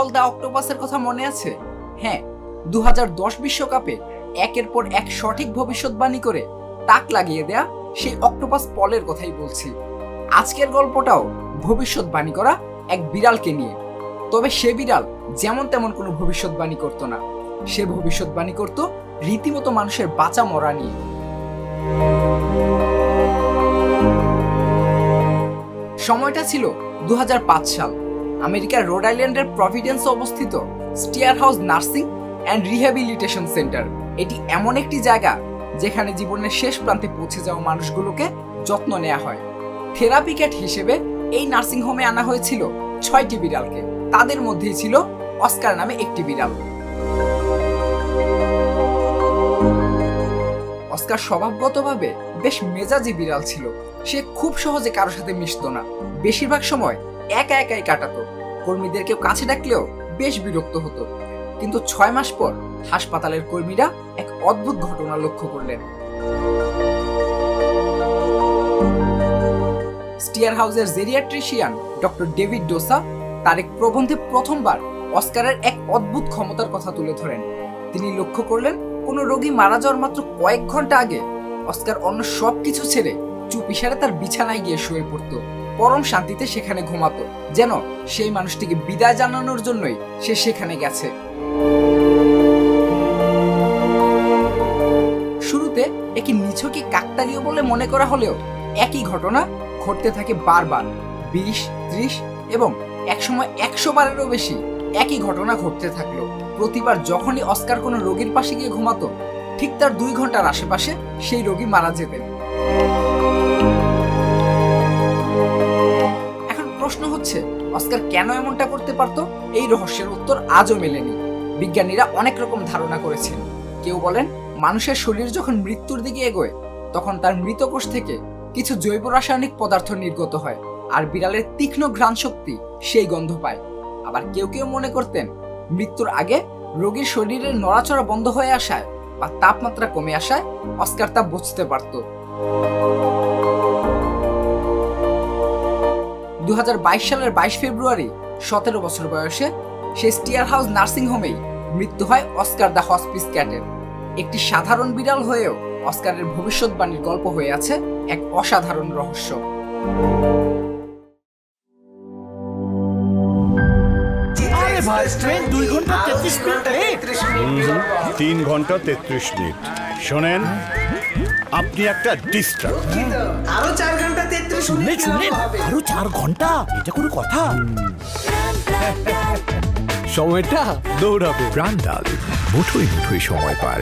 পল the অক্টোপাসের কথা মনে আছে? হ্যাঁ, 2010 বিশ্বকাপে একের পর এক সঠিক ভবিষ্যৎবাণী করে তাক লাগিয়ে দেয়া সেই অক্টোপাস পলের কথাই বলছি। আজকের গল্পটাও ভবিষ্যৎবাণী করা এক বিড়ালকে নিয়ে। তবে সে বিড়াল যেমন তেমন কোনো ভবিষ্যৎবাণী করতো না, সে ভবিষ্যৎবাণী করত রীতিমতো মানুষের বাঁচা মরা নিয়ে। সময়টা ছিল 2005 সাল। আমেরিকার রোড আইল্যান্ডের প্রভিডেন্সে অবস্থিত stair house nursing and rehabilitation centre. এটি এমন একটি জায়গা যেখানে জীবনের শেষ প্রান্তে পৌঁছে যাওয়া মানুষগুলোকে যত্ন নেওয়া হয়। থেরাপি ক্যাট হিসেবে এই নার্সিং হোমে আনা হয়েছিল 6টি বিড়ালকে। তাদের মধ্যেই ছিল অস্কার নামে একটি বিড়াল। অস্কার স্বভাবগতভাবে বেশ মেজাজি বিড়াল ছিল। সে খুব সহজে কারোর সাথে মিশতো না, বেশিরভাগ সময় একা একাই কাটাতো। কর্মীদের কেউ কাছে ডাকলেও বেশ বিরক্ত হতো। কিন্তু 6 মাস পর হাসপাতালের কর্মীরা এক অদ্ভুত ঘটনা লক্ষ্য করলেন। স্টিয়ার হাউসের জেরিয়াট্রিশিয়ান ডক্টর ডেভিড ডোসা তার এক প্রবন্ধে প্রথমবার অস্কারের এক অদ্ভুত ক্ষমতার কথা তুলে ধরেন। তিনি লক্ষ্য করলেন কোন রোগী মারা যাওয়ার মাত্র কয়েক ঘন্টা আগে অস্কার অন্য সবকিছু ছেড়ে চুপিসারে তার বিছানায় গিয়ে শুয়ে পড়তো, পরম শান্তিতে সেখানে ঘুমাতো, যেন সেই মানুষটিকে বিদায় জানানোর জন্যই সে সেখানে গেছে। শুরুতে একে নিছকই কাকতালীয় বলে মনে করা হলেও একই ঘটনা ঘটতে থাকে বারবার। 20, 30 এবং একসময় 100 বারেরও বেশি একই ঘটনা ঘটতে থাকলো। প্রতিবার যখনই অস্কার কোনো রোগীর পাশে গিয়ে ঘুমাতো, ঠিক তার 2 ঘন্টার আশেপাশে সেই রোগী মারা যেতেন। এখন প্রশ্ন হচ্ছে, অস্কার কেন এমনটা করতে পারত? এই রহস্যের উত্তর আজও মেলেনি। বিজ্ঞানীরা অনেক রকম ধারণা করেছেন। কেউ বলেন মানুষের শরীর যখন মৃত্যুর দিকে এগোয় তখন তার মৃত কোষ থেকে কিছু জৈব রাসায়নিক পদার্থ নির্গত হয়, আর বিড়ালের তীক্ষ্ণ ঘ্রাণ শক্তি সেই গন্ধ পায়। আবার কেউ কেউ মনে করতেন মৃত্যুর আগে রোগীর শরীরের নড়াচড়া বন্ধ হয়ে আসায় বা তাপমাত্রা কমে আসায় অস্কার তা বুঝতে পারত। 2022 সালের 22 ফেব্রুয়ারি 17 বছর বয়সে সেই স্টিয়ার হাউস নার্সিং হোমেই মৃত্যু হয় অস্কার দ্য হসপিস ক্যাটের। একটি সাধারণ বিড়াল হয়েও অস্কারের ভবিষ্যৎবাণীর গল্প হয়ে আছে এক অসাধারণ রহস্য। ভাই ট্রেন 2 ঘন্টা 33 মিনিট 3 ঘন্টা 33 মিনিট। শোনেন, আপনি একটা ডিস্টার্ব। আরো 4 ঘন্টা 33 মিনিট শুনলেন? আরো 4 ঘন্টা, এটা কোনো কথা? সময়টা দৌড়াবে। প্রাণ ডাল, মুঠোই মুঠোই সময় পার।